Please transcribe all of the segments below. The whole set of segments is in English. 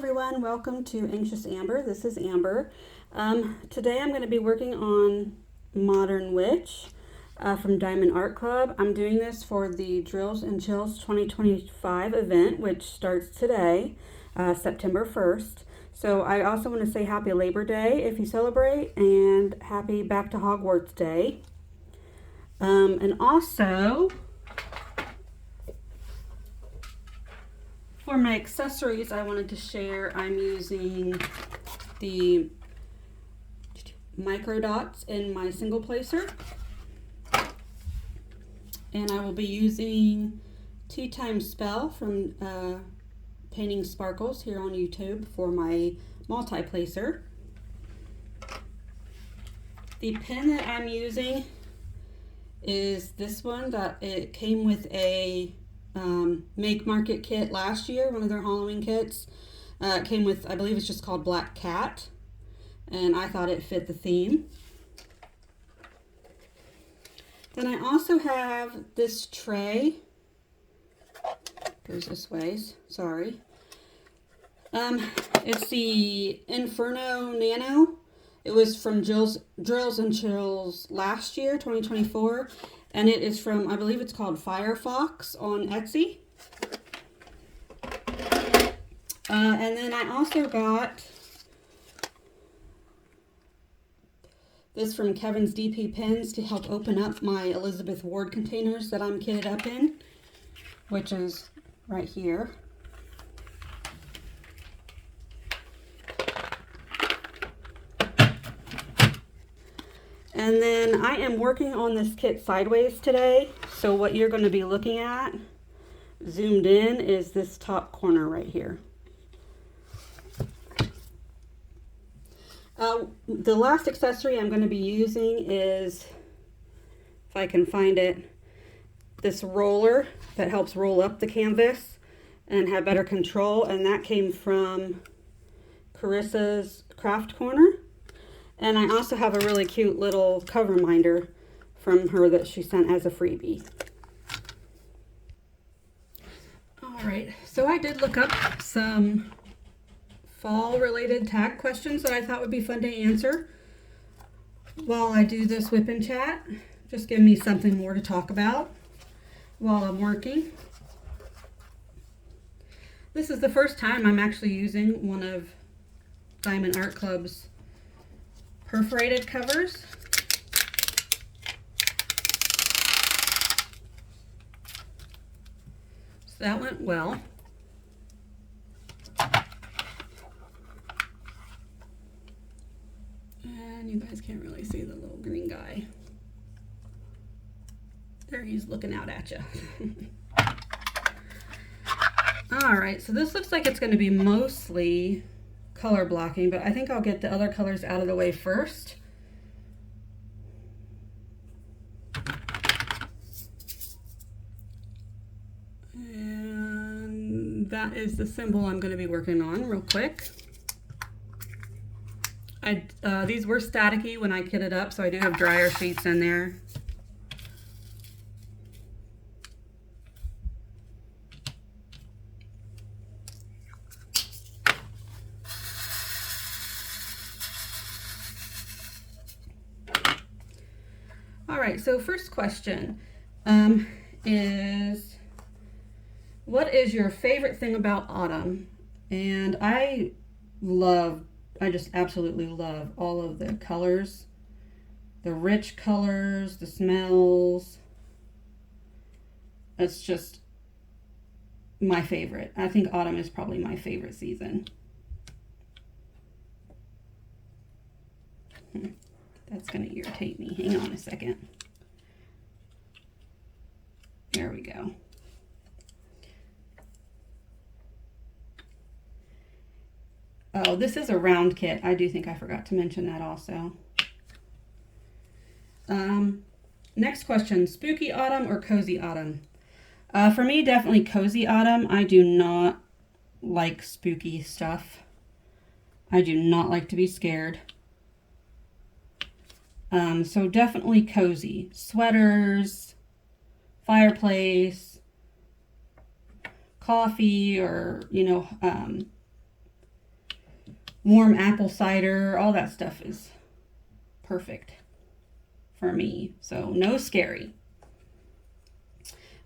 everyone, welcome to Anxious Amber. This is Amber. Today I'm going to be working on Modern Witch from Diamond Art Club. I'm doing this for the Drills and Chills 2025 event, which starts today, September 1st. So I also want to say happy Labor Day if you celebrate, and happy Back to Hogwarts Day. And also, for my accessories, I wanted to share, I'm using the micro dots in my single placer. And I will be using Tea Time Spell from Painting Sparkles here on YouTube for my multi-placer. The pen that I'm using is this one that it came with a Make Market kit last year, one of their Halloween kits. It came with, I believe it's just called Black Cat, and I thought it fit the theme. Then I also have this tray, goes this way, sorry. It's the Inferno Nano. It was from Drills and Chills last year, 2024. And it is from, I believe it's called Firefox on Etsy. And then I also got this from Kevin's DP Pens to help open up my Elizabeth Ward containers that I'm kitted up in, which is right here. And then I am working on this kit sideways today. So what you're going to be looking at, zoomed in, is this top corner right here. The last accessory I'm going to be using is, if I can find it, this roller that helps roll up the canvas and have better control. And that came from Carissa's Craft Corner. And I also have a really cute little cover minder from her that she sent as a freebie. All right, so I did look up some fall-related tag questions that I thought would be fun to answer while I do this whip and chat. Just give me something more to talk about while I'm working. This is the first time I'm actually using one of Diamond Art Club's perforated covers. So that went well. And you guys can't really see the little green guy. There he's looking out at you. All right, so this looks like it's going to be mostly color blocking, but I think I'll get the other colors out of the way first. And that is the symbol I'm going to be working on real quick. These were staticky when I kitted up, so I do have dryer sheets in there. All right, so first question is, what is your favorite thing about autumn? And I just absolutely love all of the colors, the rich colors, the smells. It's just my favorite. I think autumn is probably my favorite season. That's going to irritate me. Hang on a second. There we go. Oh, this is a round kit. I do think I forgot to mention that also. Next question, spooky autumn or cozy autumn? For me, definitely cozy autumn. I do not like spooky stuff. I do not like to be scared. So definitely cozy. Sweaters, fireplace, coffee, or, warm apple cider, all that stuff is perfect for me. So no scary.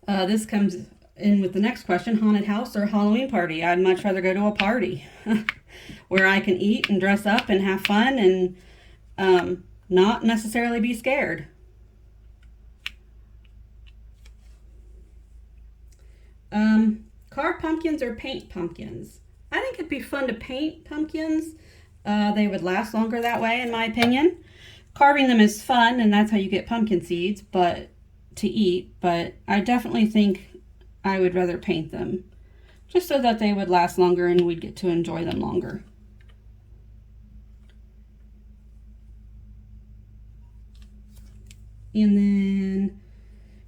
This comes in with the next question: haunted house or Halloween party? I'd much rather go to a party where I can eat and dress up and have fun and not necessarily be scared. Carve pumpkins or paint pumpkins? I think it'd be fun to paint pumpkins. They would last longer that way, in my opinion. Carving them is fun, and that's how you get pumpkin seeds, but to eat. But I definitely think I would rather paint them, just so that they would last longer and we'd get to enjoy them longer. And then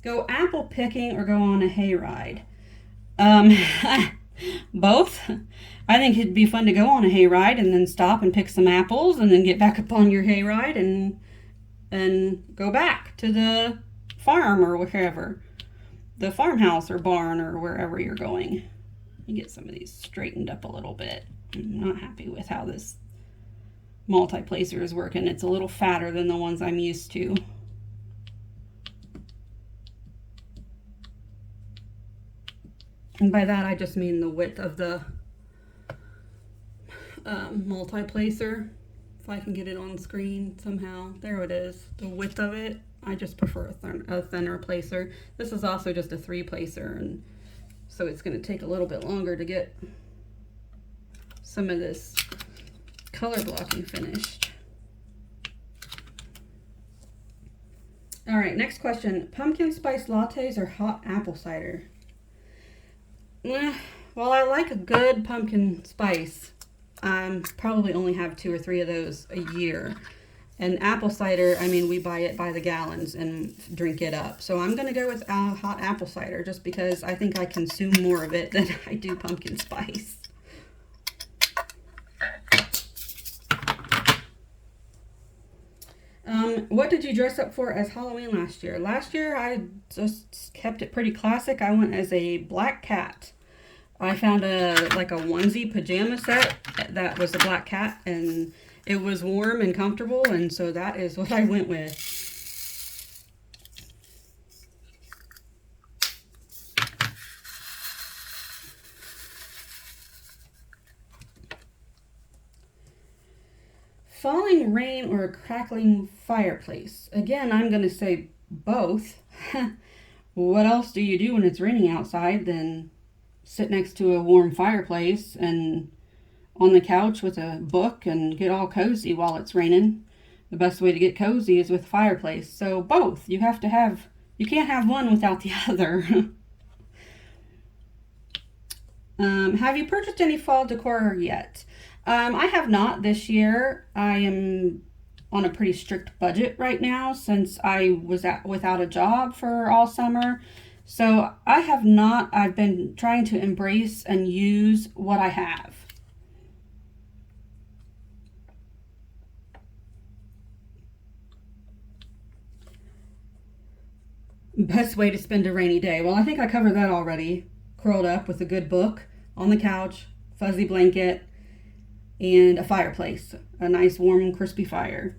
go apple picking or go on a hayride. Both. I think it'd be fun to go on a hayride and then stop and pick some apples and then get back up on your hayride and go back to the farm or wherever, the farmhouse or barn or wherever you're going. You get some of these straightened up a little bit. I'm not happy with how this multi-placer is working. It's a little fatter than the ones I'm used to. And by that I just mean the width of the multi-placer. If I can get it on screen somehow. There it is. The width of it. I just prefer a thinner placer. This is also just a 3-placer, and so it's going to take a little bit longer to get some of this color blocking finished. All right, next question. Pumpkin spice lattes or hot apple cider? Well, I like a good pumpkin spice. Probably only have 2 or 3 of those a year. And apple cider, I mean, we buy it by the gallons and drink it up. So I'm going to go with hot apple cider just because I think I consume more of it than I do pumpkin spice. What did you dress up for as Halloween last year? Last year, I just kept it pretty classic. I went as a black cat. I found a onesie pajama set that was a black cat, and it was warm and comfortable, and so that is what I went with. Falling rain or a crackling fireplace? Again, I'm going to say both. What else do you do when it's raining outside than sit next to a warm fireplace and on the couch with a book and get all cozy while it's raining? The best way to get cozy is with a fireplace. So both. You can't have one without the other. Have you purchased any fall decor yet? I have not this year. I am on a pretty strict budget right now since I was without a job for all summer. So I have not. I've been trying to embrace and use what I have. Best way to spend a rainy day? Well, I think I covered that already. Curled up with a good book on the couch, fuzzy blanket, and a fireplace. A nice warm crispy fire.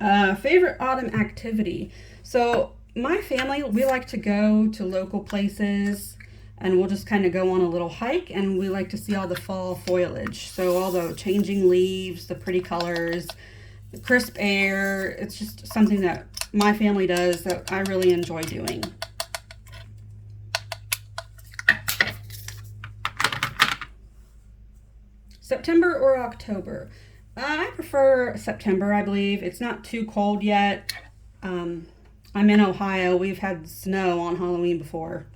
Favorite autumn activity? So my family, we like to go to local places and we'll just kind of go on a little hike, and we like to see all the fall foliage. So all the changing leaves, the pretty colors, the crisp air. It's just something that my family does that I really enjoy doing. September or October? I prefer September, I believe. It's not too cold yet. I'm in Ohio. We've had snow on Halloween before.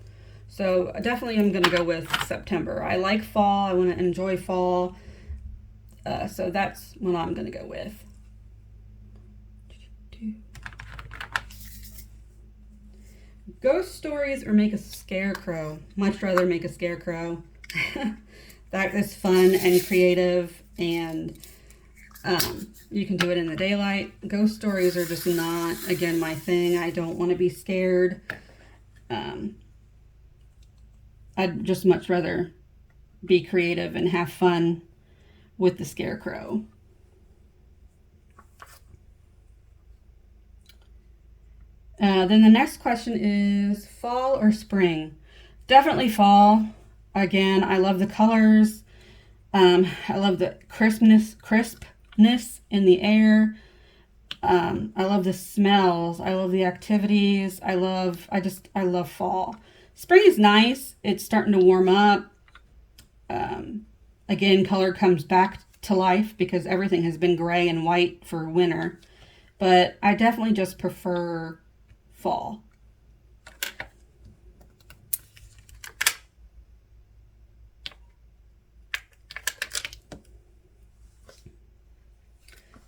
So definitely I'm going to go with September. I like fall. I want to enjoy fall. So that's what I'm going to go with. Ghost stories or make a scarecrow? Much rather make a scarecrow. That is fun and creative, and you can do it in the daylight. Ghost stories are just not, again, my thing. I don't want to be scared. I'd just much rather be creative and have fun with the scarecrow. Then the next question is fall or spring? Definitely fall. Again, I love the colors. I love the crispness in the air. I love the smells. I love the activities. I love fall. Spring is nice. It's starting to warm up. Again, color comes back to life because everything has been gray and white for winter. But I definitely just prefer fall.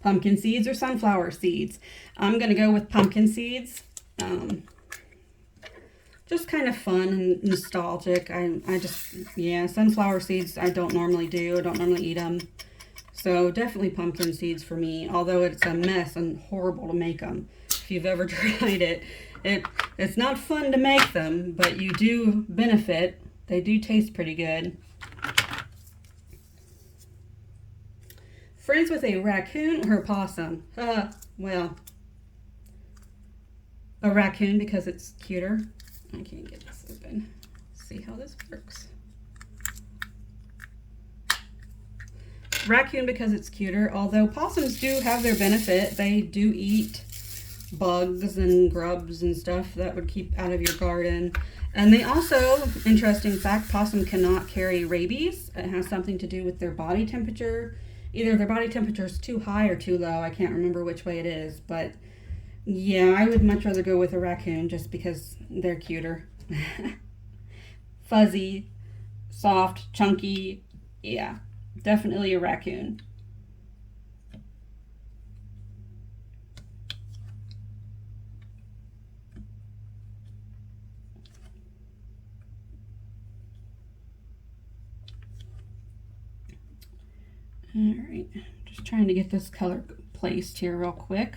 Pumpkin seeds or sunflower seeds? I'm going to go with pumpkin seeds. Just kind of fun and nostalgic. Yeah, sunflower seeds I don't normally do. I don't normally eat them. So definitely pumpkin seeds for me, although it's a mess and horrible to make them. If you've ever tried it, it's not fun to make them, but you do benefit. They do taste pretty good. Friends with a raccoon or a possum? Well, a raccoon because it's cuter. I can't get this open. Let's see how this works. Raccoon because it's cuter, although possums do have their benefit. They do eat bugs and grubs and stuff that would keep out of your garden. And they also, interesting fact, possum cannot carry rabies. It has something to do with their body temperature. Either their body temperature is too high or too low. I can't remember which way it is, but yeah, I would much rather go with a raccoon just because they're cuter. Fuzzy, soft, chunky. Yeah, definitely a raccoon. All right, just trying to get this color placed here real quick.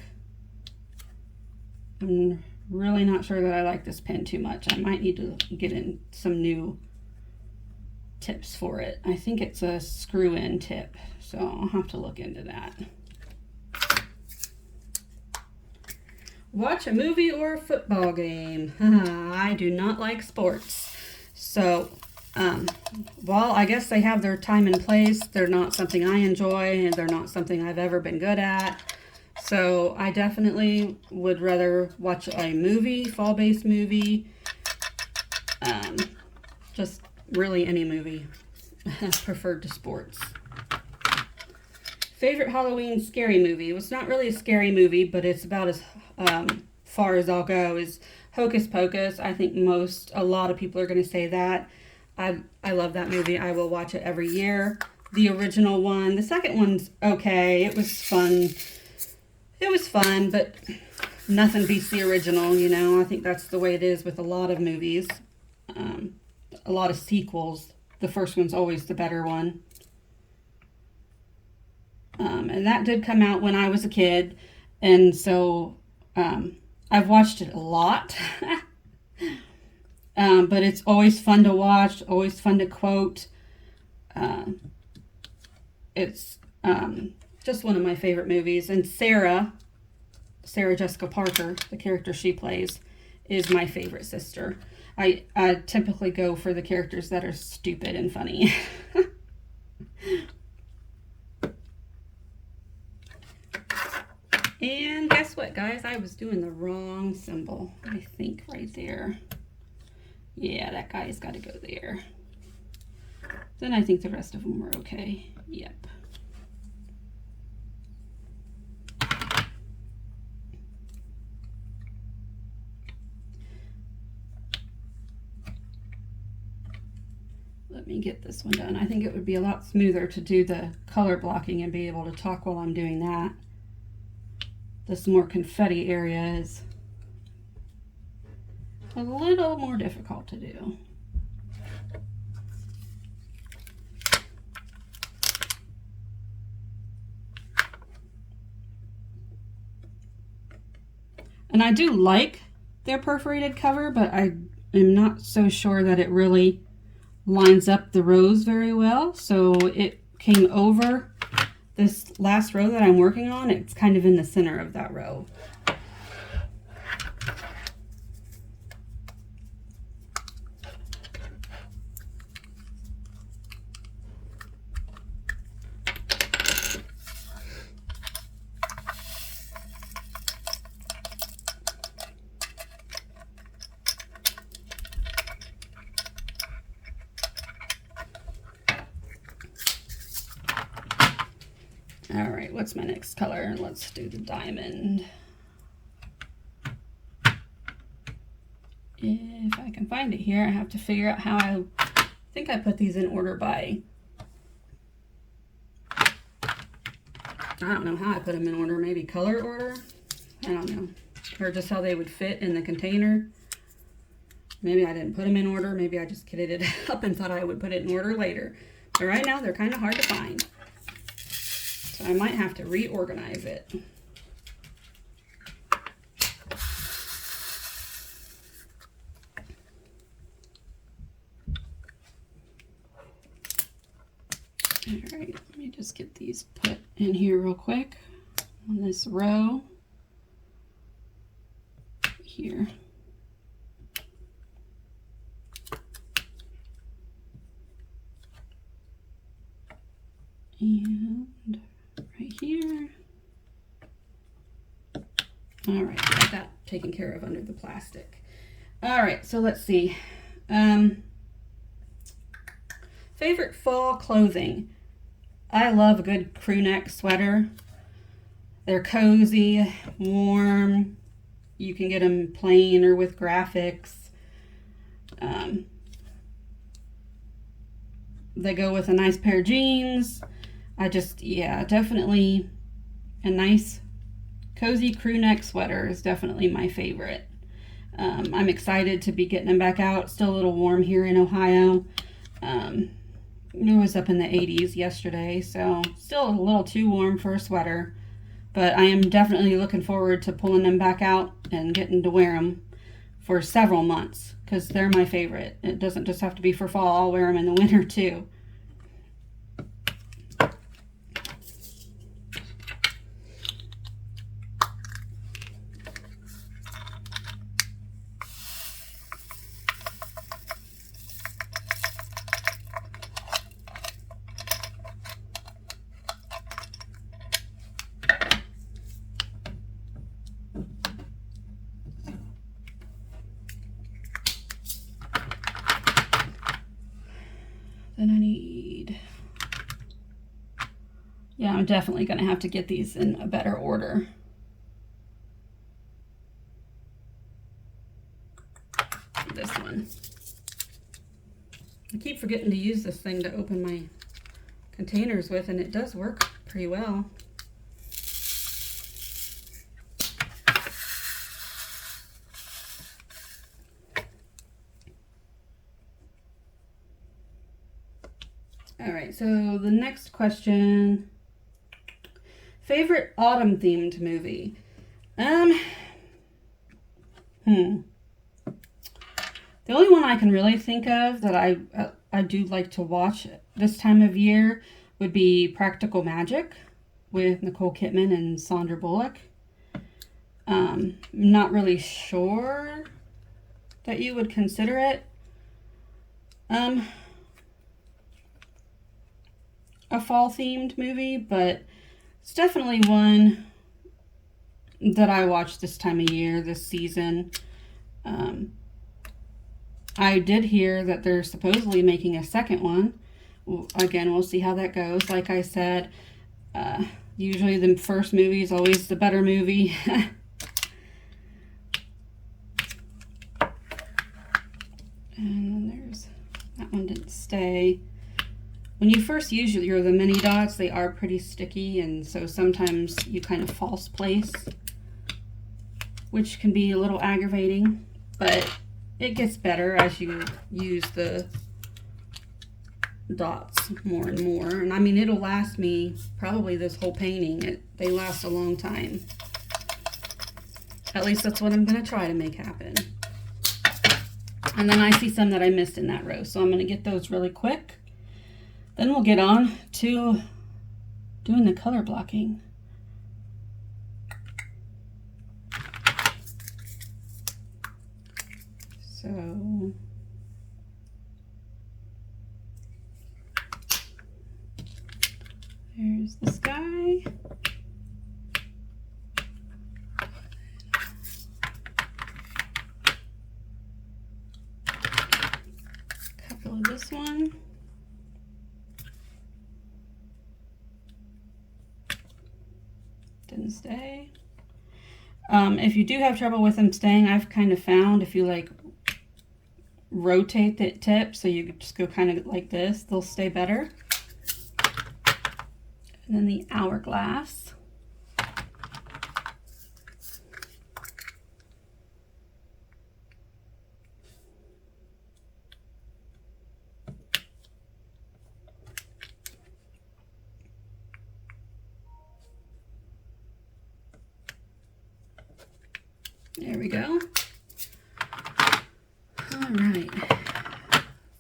I'm really not sure that I like this pen too much. I might need to get in some new tips for it. I think it's a screw-in tip, so I'll have to look into that. Watch a movie or a football game? I do not like sports. So, well, I guess they have their time and place. They're not something I enjoy, and they're not something I've ever been good at. So I definitely would rather watch a movie, fall-based movie, just really any movie, preferred to sports. Favorite Halloween scary movie? Well, it's not really a scary movie, but it's about as far as I'll go, is Hocus Pocus. I think a lot of people are going to say that. I love that movie. I will watch it every year. The original one. The second one's okay. It was fun. It was fun, but nothing beats the original, you know. I think that's the way it is with a lot of movies. A lot of sequels. The first one's always the better one. And that did come out when I was a kid. And so I've watched it a lot. But it's always fun to watch, always fun to quote. It's just one of my favorite movies. And Sarah Jessica Parker, the character she plays, is my favorite sister. I typically go for the characters that are stupid and funny. And guess what, guys? I was doing the wrong symbol, I think, right there. Yeah, that guy's got to go there. Then I think the rest of them were okay. Yep. Let me get this one done. I think it would be a lot smoother to do the color blocking and be able to talk while I'm doing that. This more confetti area is a little more difficult to do. And I do like their perforated cover, but I am not so sure that it really lines up the rose very well. So it came over this last row that I'm working on, it's kind of in the center of that row. All right, what's my next color? Let's do the diamond. If I can find it here, I have to figure out how I think I put these in order by, I don't know how I put them in order, maybe color order? I don't know. Or just how they would fit in the container. Maybe I didn't put them in order. Maybe I just kitted it up and thought I would put it in order later. But right now, they're kind of hard to find. So I might have to reorganize it. All right, let me just get these put in here real quick on this row here. And right here. All right, got that taken care of under the plastic. All right, so let's see. Favorite fall clothing. I love a good crew neck sweater. They're cozy, warm. You can get them plain or with graphics. They go with a nice pair of jeans. Yeah, definitely a nice cozy crew neck sweater is definitely my favorite. I'm excited to be getting them back out. Still a little warm here in Ohio. It was up in the 80s yesterday, so still a little too warm for a sweater. But I am definitely looking forward to pulling them back out and getting to wear them for several months because they're my favorite. It doesn't just have to be for fall. I'll wear them in the winter too. Then I need, yeah, I'm definitely going to have to get these in a better order. This one. I keep forgetting to use this thing to open my containers with, and it does work pretty well. All right, so the next question, favorite autumn themed movie? The only one I can really think of that I do like to watch this time of year would be Practical Magic with Nicole Kidman and Sandra Bullock. I'm not really sure that you would consider it a fall themed movie, but it's definitely one that I watch this time of year, this season. I did hear that they're supposedly making a second one. Again, we'll see how that goes. Like I said, usually the first movie is always the better movie. And then there's, that one didn't stay. When you first use the mini dots, they are pretty sticky, and so sometimes you kind of false place, which can be a little aggravating, but it gets better as you use the dots more and more. And I mean, it'll last me probably this whole painting. They last a long time. At least that's what I'm going to try to make happen. And then I see some that I missed in that row, so I'm going to get those really quick. Then we'll get on to doing the color blocking. So there's the sky. Couple of this one. Didn't stay. If you do have trouble with them staying, I've kind of found if you like rotate the tip, so you just go kind of like this, they'll stay better. And then the hourglass. There we go. All right.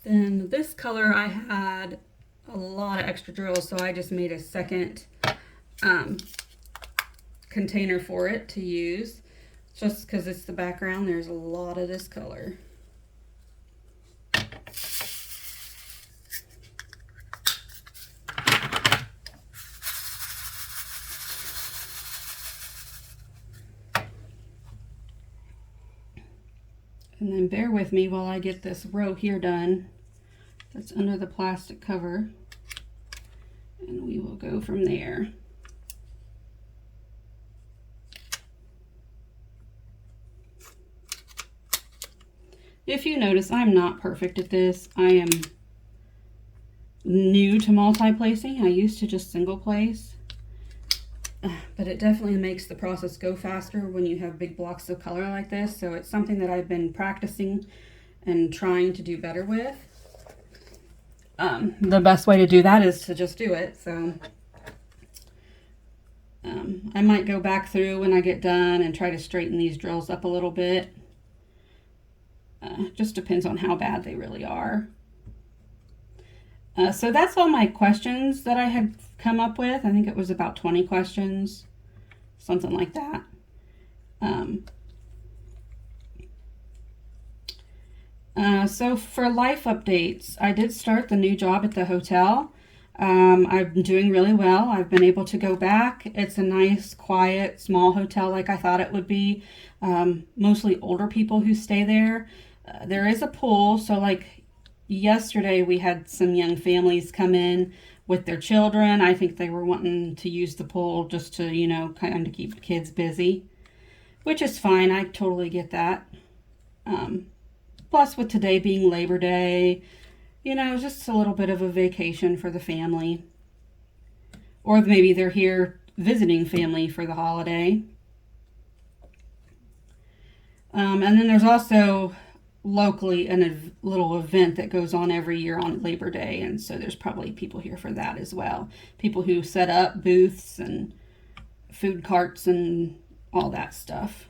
Then this color, I had a lot of extra drills, so I just made a second container for it to use. Just because it's the background, there's a lot of this color. And then bear with me while I get this row here done that's under the plastic cover, and we will go from there. If you notice, I'm not perfect at this. I am new to multi-placing. I used to just single place, but it definitely makes the process go faster when you have big blocks of color like this. So it's something that I've been practicing and trying to do better with. The best way to do that is to just do it. So I might go back through when I get done and try to straighten these drills up a little bit. Just depends on how bad they really are. So that's all my questions that I had come up with. I think it was about 20 questions, something like that. So for life updates, I did start the new job at the hotel. I'm doing really well. I've been able to go back. It's a nice, quiet, small hotel like I thought it would be. Mostly older people who stay there. There is a pool, so like yesterday we had some young families come in with their children. I think they were wanting to use the pool just to, you know, kind of keep the kids busy, which is fine. I totally get that. Plus with today being Labor Day, you know, just a little bit of a vacation for the family. Or maybe they're here visiting family for the holiday. And then there's also locally a little event that goes on every year on Labor Day, and so there's probably people here for that as well. People who set up booths and food carts and all that stuff.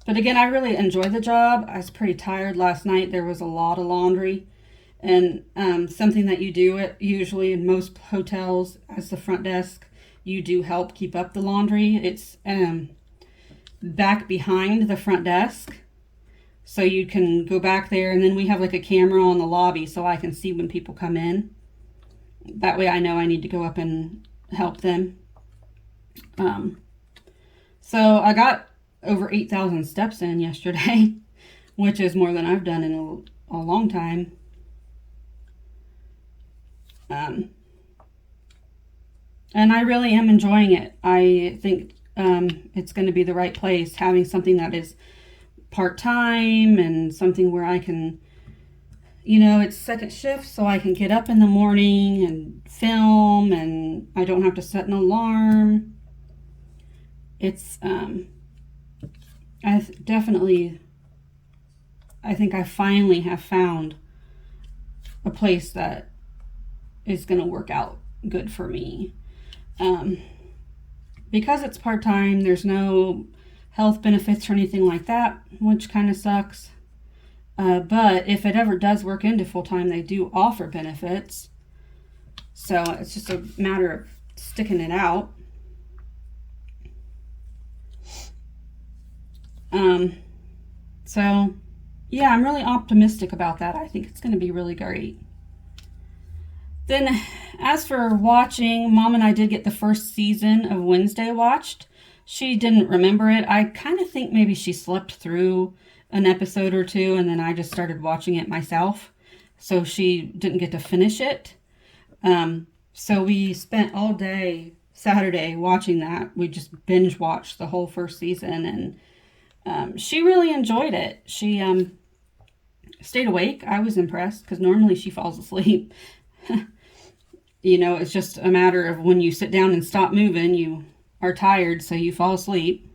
But again, I really enjoy the job. I was pretty tired last night. There was a lot of laundry, and something that you do usually in most hotels as the front desk, you do help keep up the laundry. It's back behind the front desk, so you can go back there, and then we have like a camera on the lobby so I can see when people come in. That way I know I need to go up and help them. So I got over 8,000 steps in yesterday, which is more than I've done in a long time. And I really am enjoying it. I think it's going to be the right place, having something that is part-time and something where I can, you know, it's second shift, so I can get up in the morning and film, and I don't have to set an alarm. It's, I think I finally have found a place that is going to work out good for me. Because it's part-time, there's no health benefits or anything like that, which kind of sucks. But if it ever does work into full-time, they do offer benefits. So it's just a matter of sticking it out. So yeah, I'm really optimistic about that. I think it's going to be really great. Then as for watching, Mom and I did get the first season of Wednesday watched. She didn't remember it. I kind of think maybe she slept through an episode or two and then I just started watching it myself. So she didn't get to finish it. So we spent all day Saturday watching that. We just binge watched the whole first season, and she really enjoyed it. She stayed awake. I was impressed because normally she falls asleep. You know, it's just a matter of when you sit down and stop moving, you are tired, so you fall asleep.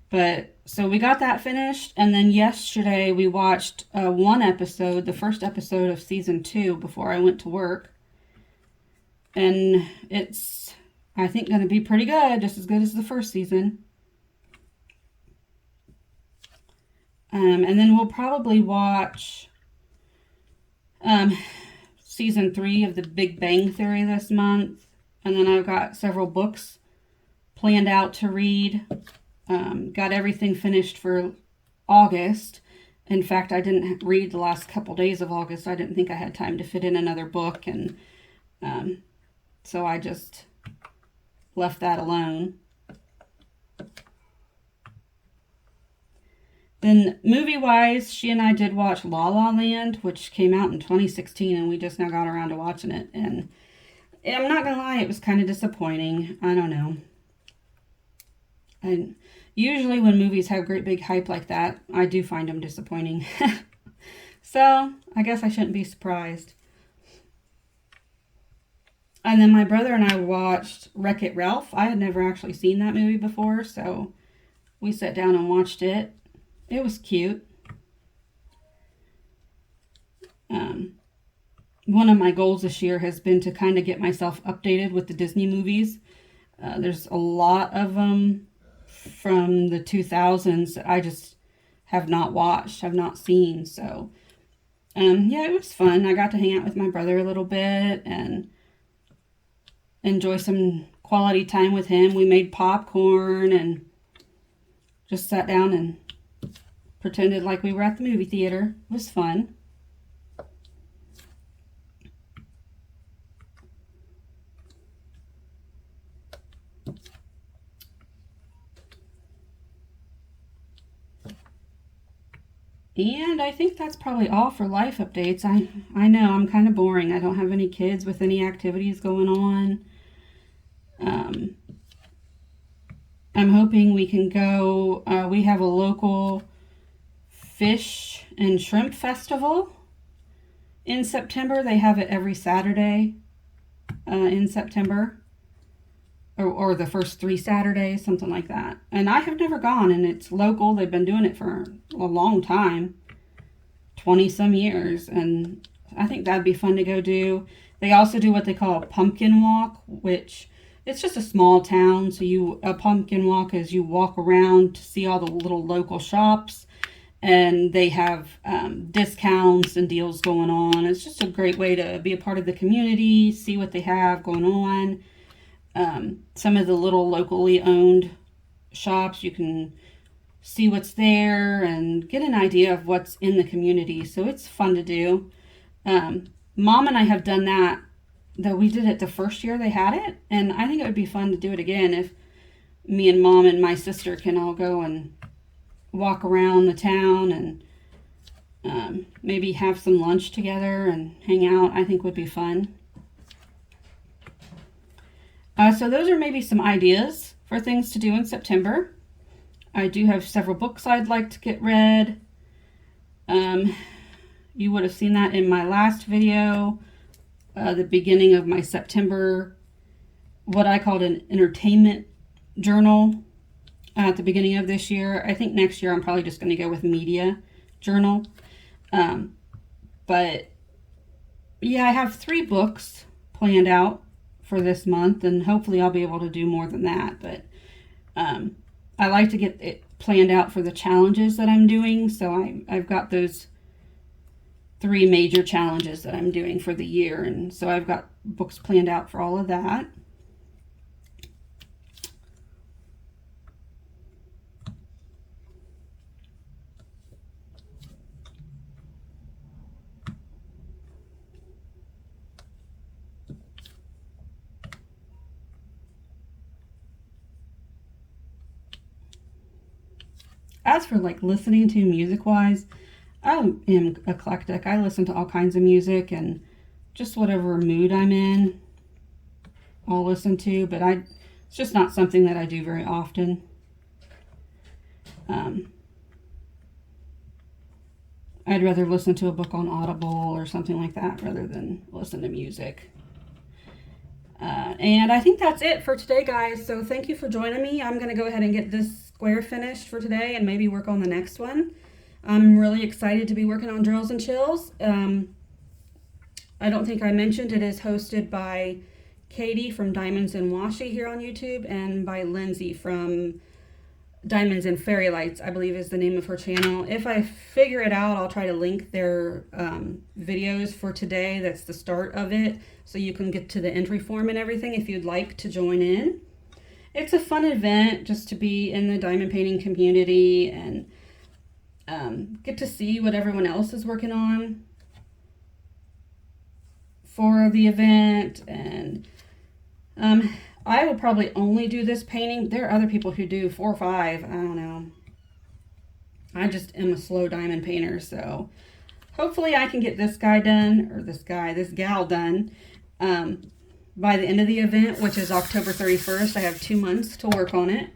But so we got that finished, and then yesterday we watched one episode, the first episode of season 2 before I went to work. And it's, I think, going to be pretty good, just as good as the first season. And then we'll probably watch season 3 of The Big Bang Theory this month. And then I've got several books planned out to read. Got everything finished for August. In fact, I didn't read the last couple days of August. I didn't think I had time to fit in another book, and so I just left that alone. Then movie-wise, she and I did watch La La Land, which came out in 2016, and we just now got around to watching it. And I'm not going to lie, it was kind of disappointing. I don't know. And usually when movies have great big hype like that, I do find them disappointing. So I guess I shouldn't be surprised. And then my brother and I watched Wreck-It Ralph. I had never actually seen that movie before, so we sat down and watched it. It was cute. One of my goals this year has been to kind of get myself updated with the Disney movies. There's a lot of them from the 2000s that I just have not watched, have not seen. So, yeah, it was fun. I got to hang out with my brother a little bit and enjoy some quality time with him. We made popcorn and just sat down and pretended like we were at the movie theater. It was fun. And I think that's probably all for life updates. I know I'm kind of boring. I don't have any kids with any activities going on. I'm hoping we can go. We have a local fish and shrimp festival in September. They have it every Saturday in September. Or the first 3 Saturdays, something like that. And I have never gone, and it's local. They've been doing it for a long time, 20-some years, and I think that'd be fun to go do. They also do what they call a pumpkin walk, which it's just a small town, so a pumpkin walk is you walk around to see all the little local shops, and they have discounts and deals going on. It's just a great way to be a part of the community, see what they have going on. Some of the little locally owned shops, you can see what's there and get an idea of what's in the community. So it's fun to do. Mom and I have done that, though we did it the first year they had it. And I think it would be fun to do it again if me and Mom and my sister can all go and walk around the town and maybe have some lunch together and hang out. I think would be fun. So those are maybe some ideas for things to do in September. I do have several books I'd like to get read. You would have seen that in my last video, the beginning of my September, what I called an entertainment journal at the beginning of this year. I think next year I'm probably just going to go with media journal. But yeah, I have 3 books planned out for this month, and hopefully I'll be able to do more than that. But I like to get it planned out for the challenges that I'm doing, so I've got those 3 major challenges that I'm doing for the year. And so I've got books planned out for all of that. As for like listening to music wise, I am eclectic. I listen to all kinds of music, and just whatever mood I'm in, I'll listen to, but it's just not something that I do very often. I'd rather listen to a book on Audible or something like that rather than listen to music. And I think that's it for today, guys. So thank you for joining me. I'm going to go ahead and get this square finished for today and maybe work on the next one. I'm really excited to be working on Drills and Chills. I don't think I mentioned it is hosted by Katie from Diamonds and Washi here on YouTube, and by Lindsay from Diamonds and Fairy Lights, I believe is the name of her channel. If I figure it out, I'll try to link their videos for today. That's the start of it, so you can get to the entry form and everything if you'd like to join in. It's a fun event just to be in the diamond painting community and get to see what everyone else is working on for the event. And I will probably only do this painting. There are other people who do 4 or 5. I don't know. I just am a slow diamond painter, so hopefully I can get this guy done, or this gal done, by the end of the event, which is October 31st. I have 2 months to work on it.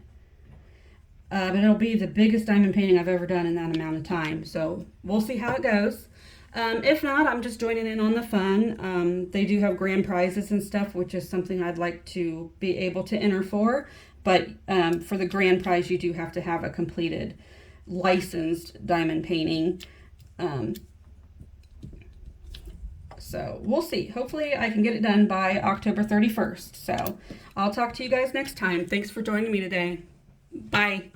But it'll be the biggest diamond painting I've ever done in that amount of time. So we'll see how it goes. If not, I'm just joining in on the fun. They do have grand prizes and stuff, which is something I'd like to be able to enter for. But for the grand prize, you do have to have a completed licensed diamond painting. So we'll see. Hopefully I can get it done by October 31st. So I'll talk to you guys next time. Thanks for joining me today. Bye.